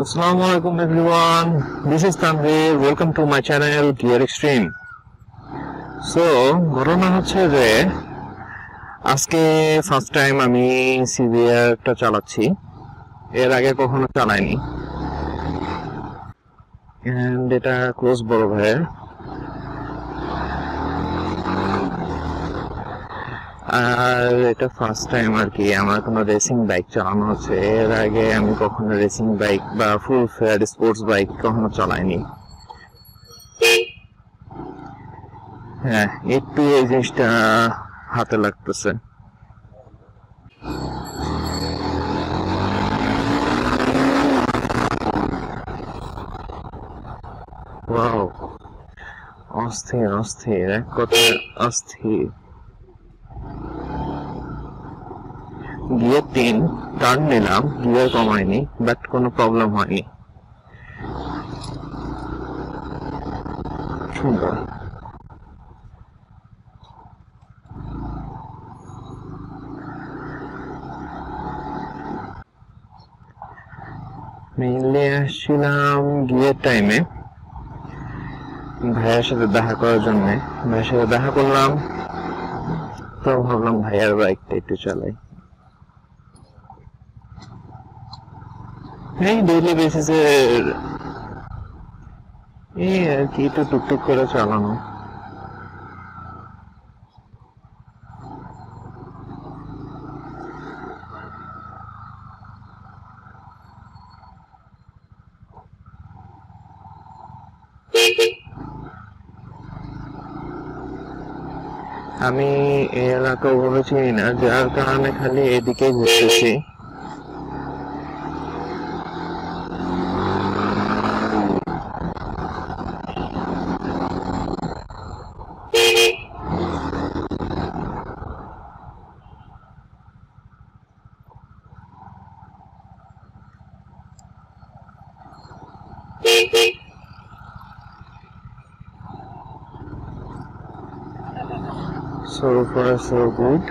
Assalamualaikum everyone, this is Tanvir. Welcome to my channel Gear Extreme. So, ঘটনা হচ্ছে যে আজকে ফার্স্ট টাইম আমি CBR টা চালাচ্ছি। এর আগে কখনো চালাইনি। এন্ড এটা ক্লোজ বড় ভাইয়ের। আর এটা ফার্স্ট টাইম আর কি আমার কোনো রেসিং বাইক চালানো হচ্ছে। এর আগে আমি কখনো রেসিং বাইক বা ফুল ফেয়ার স্পোর্টস বাইক কখনো চালাইনি। হ্যাঁ, একটু এই জিনিসটা হাতে লাগতেছে। ওয়াও, অস্থির অস্থির, এক কথায় অস্থির। গিয়ার 3 টার্ন নিলাম, গিয়ার কমাইনি, বাট কোনো প্রবলেম হয়নি। সুন্দর। মেইনলি আসছিলাম গিয়ার টাইমে ভাইয়ের সাথে দেখা করার জন্য। ভাইয়ের সাথে দেখা করলাম, তো ভাবলাম ভাইয়ার বাইকটা একটু চালাই। এই ডেইলি বেসিসে এই আর কি, একটু টুকটুক করে চালানো। আমি এই এলাকা ওভাবে চিনি না, যার কারণে খালি এদিকে ঘুরতেছি। So far so good.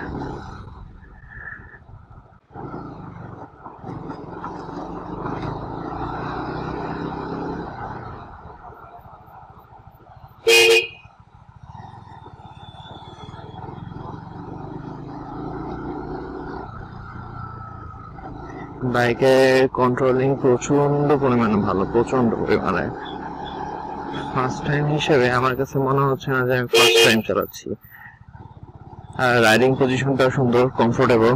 বাইকের কন্ট্রোলিং প্রচন্ড পরিমাণে ভালো, প্রচন্ড পরিমাণে। ফার্স্ট টাইম হিসেবে আমার কাছে মনে হচ্ছে না যে আমি ফার্স্ট টাইম চালাচ্ছি। আর রাইডিং পজিশনটা সুন্দর, কমফোর্টেবল।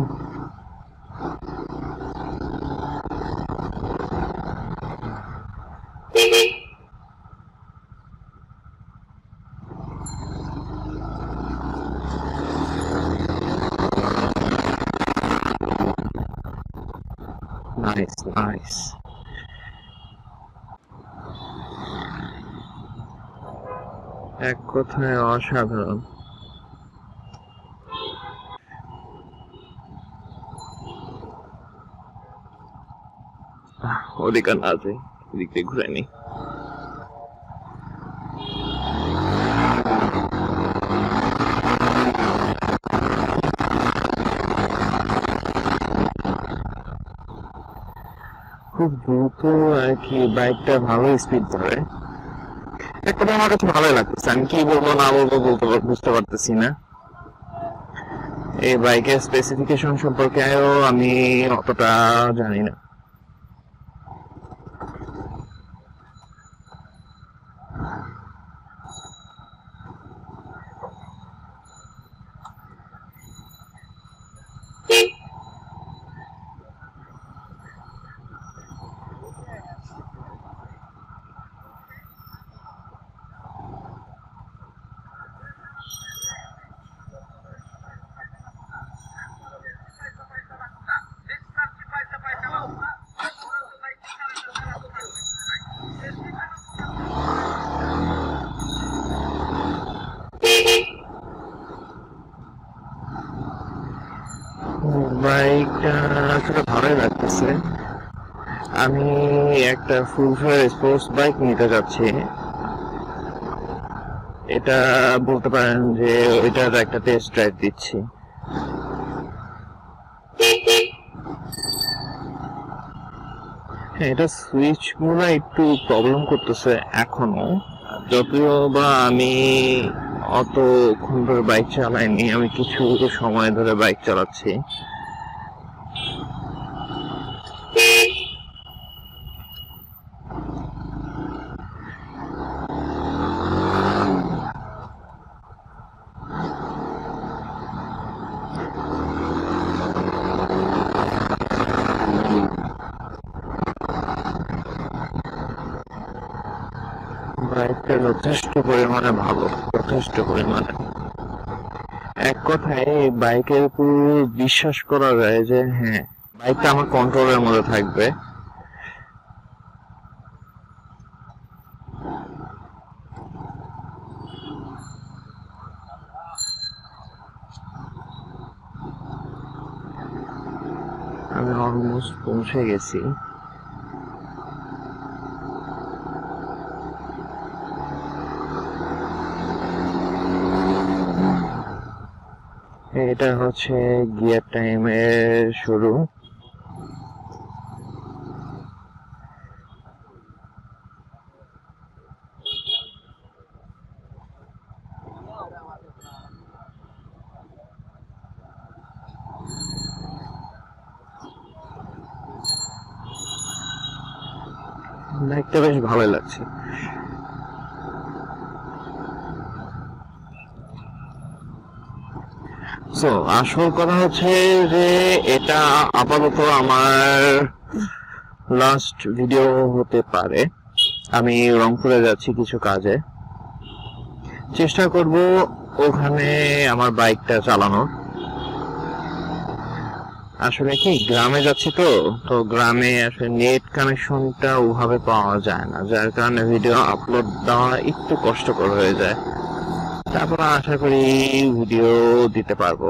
Nice nice. এক কথায় অসাধারণ। ওদিকে না যাই, এদিক দিয়ে ঘুরে নি। খুব দ্রুত আর কি বাইকটা ভালো স্পিড ধরে। এক কথা আমার কাছে ভালোই লাগতেছে। আমি কি বলবো না বলবো বুঝতে পারতেছি না। এই বাইকের স্পেসিফিকেশন সম্পর্কেও আমি অতটা জানি না। বাইকটা আসলে ভালোই লাগতেছে। আমি একটা ফুল ফেয়ার স্পোর্টস বাইক নিতে যাচ্ছি। এটা বলতে পারেন যে এটার একটা টেস্ট ড্রাইভ দিচ্ছি। হ্যাঁ, এটা সুইচ গুলো একটু প্রবলেম করতেছে এখনো, যদিও বা আমি অতক্ষণ ধরে বাইক চালাইনি, আমি কিছু সময় ধরে বাইক চালাচ্ছি। বাইকটা যথেষ্ট পরিমাণে ভালো, যথেষ্ট পরিমাণে। এক কথায় এই বাইকের উপর বিশ্বাস করা যায় যে হ্যাঁ, বাইকটা আমার কন্ট্রোলের মধ্যে থাকবে। আমি অলমোস্ট পৌঁছে গেছি। এটা হচ্ছে গিয়ার টাইমের শুরু। বাইকটা বেশ ভালোই লাগছে। সো আসল কথা হচ্ছে যে এটা আপাতত আমার লাস্ট ভিডিও হতে পারে। আমি রংপুরে যাচ্ছি কিছু কাজে, চেষ্টা করব ওখানে আমার বাইকটা চালানোর। আসলে কি গ্রামে যাচ্ছি তো, তো গ্রামে আসলে নেট কানেকশনটা ওভাবে পাওয়া যায় না, যার কারণে ভিডিও আপলোড দেওয়া একটু কষ্টকর হয়ে যায়। তারপর আশা করি ভিডিও দিতে পারবো।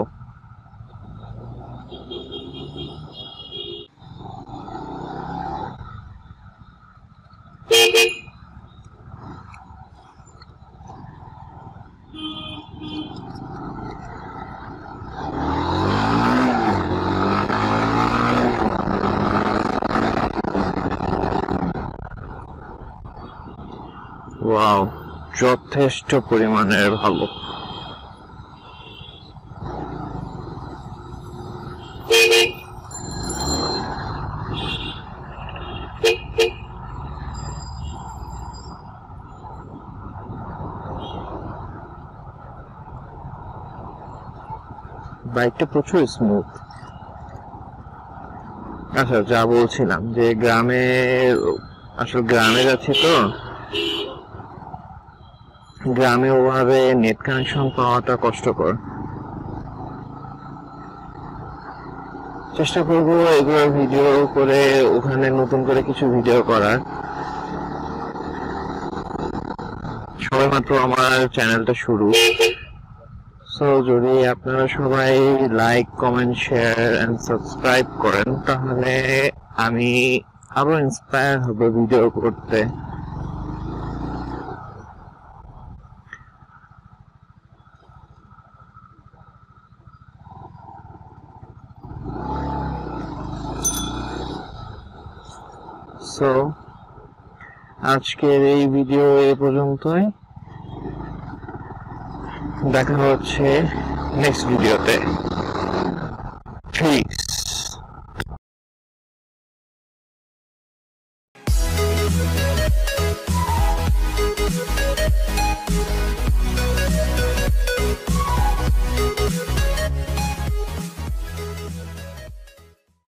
ওয়াও, যথেষ্ট পরিমাণের ভালো। বাইকটা প্রচুর স্মুথ। আচ্ছা, যা বলছিলাম যে গ্রামে, আসলে গ্রামে যাচ্ছি তো, গ্রামে ওভাবে নেট কানেকশন পাওয়াটা কষ্টকর। চেষ্টা করবো এগুলো ভিডিও করে ওখানে নতুন করে কিছু ভিডিও করার। সবেমাত্র আমার চ্যানেলটা শুরু। সো যদি আপনারা সবাই like, comment, share and subscribe করেন, তাহলে আমি আরো ইন্সপায়ার হব ভিডিও করতে। সো আজকের এই ভিডিও এ পর্যন্তই। দেখা হচ্ছে নেক্সট ভিডিওতে। Peace.